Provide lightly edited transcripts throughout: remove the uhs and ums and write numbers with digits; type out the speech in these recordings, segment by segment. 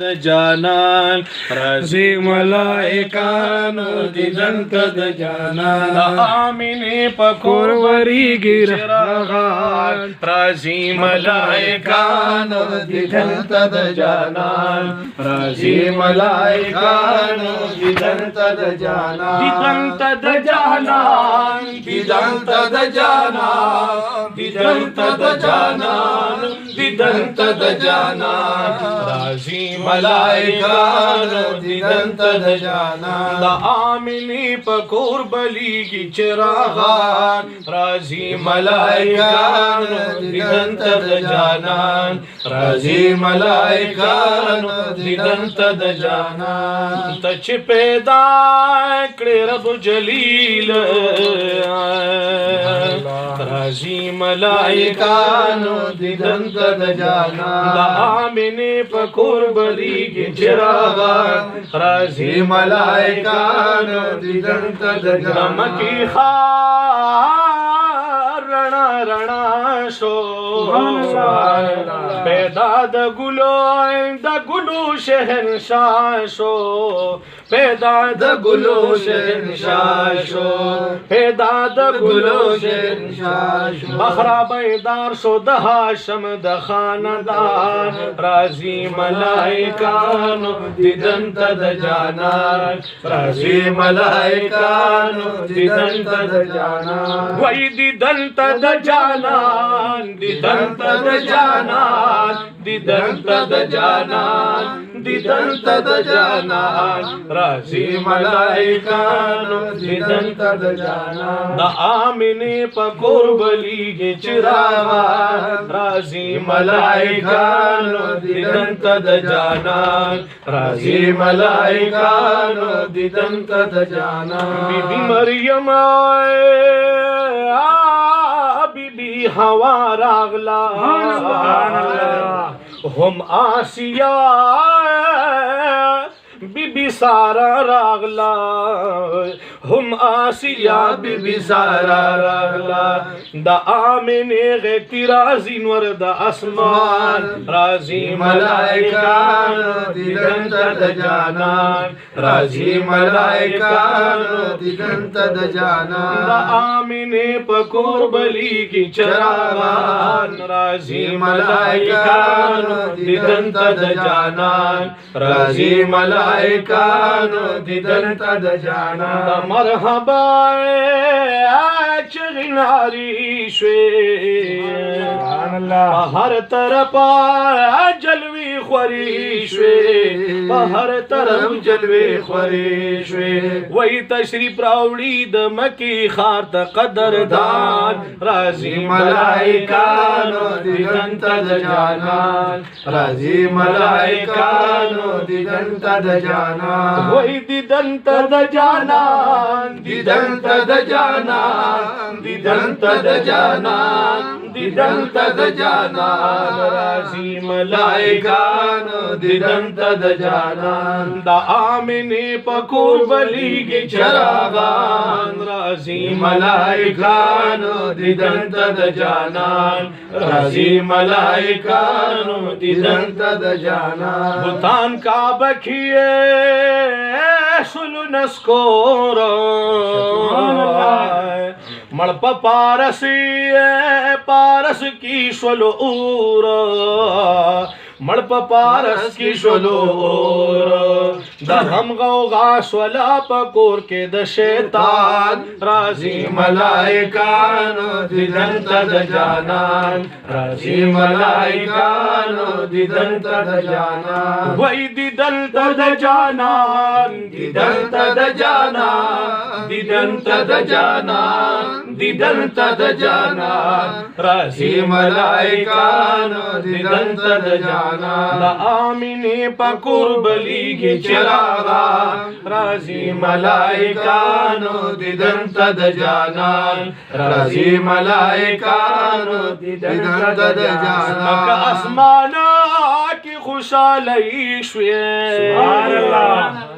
د جانان راځي ملائکانو دیدن ته د جانان د آمینې په کور وریږي چراغان راځي ملائکانو دیدن ته د جانان راځي ملائکانو دیدن ته د جانان دیدن ته د جانان دیدن ته د جانان دیدن ته د جانان دیدن ته د جانان راځي ملائکانو دیدن ته د جانان د آمینې په کور بلیږي چراغان راځي ملائکانو دیدن ته د جانان راځي ملائکانو دیدن ته د جانان ته چې پیدا کړې رب جلیل راځي ملائکانو دیدن ته د جانان د آمینې په کور بلیږي چراغان راځي ملائکانو دیدن ته د جانان مکی خار رڼا رڼا شو پیدا د ګلو شهنشاه شو پیدا د ګلو شهنشاه شو پیدا د ګلو شهنشاه شو بخرا بیدار شو د هاشم د خاندان راځي ملائکانو دیدن ته د جانان راځي ملائکانو دیدن ته د جانان وای دیدن ته د جانان دیدن ته د جانان دیدن ته د جانان دیدن ته د جانان راځي ملائکانو دیدن ته د جانان د آمینې په کور بلیږي چراغان راځي ملائکانو دیدن ته د جانان راځي ملائکانو دیدن ته د جانان بی بی مریم بی بی حوا راغلا هم آسیا بی بی سارا راغلا هم آسیا بی بی سارا راغلا د آمینې غیبی راځي نور د اسمان راځي ملائکانو دیدن ته د جانان راځي ملائکانو دیدن ته د جانان د آمینې په کور بلیږي چراغان راځي ملائکانو دیدن ته د جانان راځي ملائکانو دیدن ته د جانان مرحبا چغې نارې شوې هر طرفه جلوې خورې شوې په هر طرف جلوې خورې شوې وای تشریف راوړي د مکې ښار ته قدردان راځي ملائکانو دیدن ته د جانان راځي ملائکانو دیدن ته د جانان وای دیدن ته د جانان دیدن ته د جانان دیدن ته د جانان دیدن ته د جانان راځي ملائکانو دیدن ته د جانان د آمینې په کور بلیږي چراغان راځي ملائکانو دیدن ته د جانان راځي ملائکانو دیدن ته د جانان بوتان کعبه کیه شلو نسکور مړ په پارس کی شلو اور مړ په پارس کی شلو اور د هم غوغا شولا په کور کې د شیطان راځي ملائکانو دیدن ته د جانان راځي ملائکانو دیدن ته د جانان وای دیدن ته د جانان دیدن ته د جانان دیدن ته د جانان دیدن ته د جانان راځي ملائکانو دیدن ته د جانان د آمینې په کور بلیږي چراغان راځي ملائکانو دیدن ته د جانان راځي ملائکانو دیدن ته د جانان که اسمانه کې خوشحالي شوې سبحان الله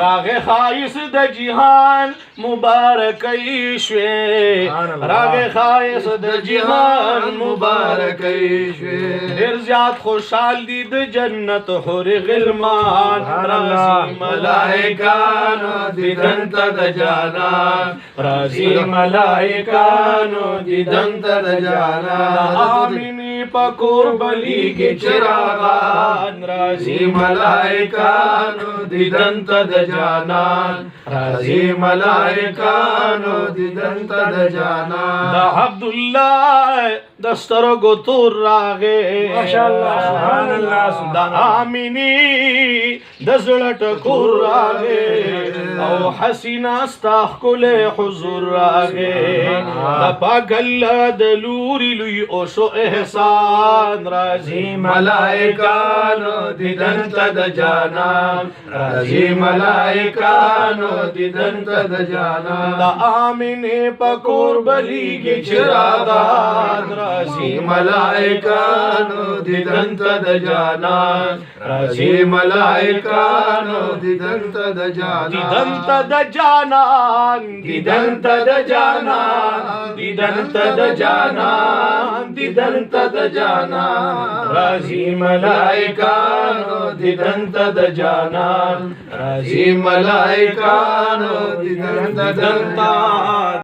راغه خایس د جهان مبارکي شوي راغه خایس د جهان مبارکي شوي ډیر زیات خوشحال دي د جنت حور غلمان راځي ملائکانو دیدن ته د جانان راځي ملائکانو دیدن ته د جانان آمینی پکور بلیږي چراغان راځي ملائکانو دیدن ته د جانان راځي ملائکانو دیدن ته د جانان د عبد الله د سترګو تور راغې ماشاءالله سبحان الله د آمینی د زړه ټکور راغې او حسینا ستا ښکلی حضور راغې د پاک الله د لوري لوی اوشو احسان راځي ملائکانو دیدن ته د جانان راځي ملائکانو دیدن ته د جانان د آمینې پکور بلیږي چراغان راځي ملائکانو دیدن ته د جانان راځي ملائکانو دیدن ته د جانان دیدن ته د جانان دیدن ته د جانان دیدن ته د جانان دیدن ته د جانان راځي ملائکانو دیدن ته د جانان راځي ملائکانو دیدن ته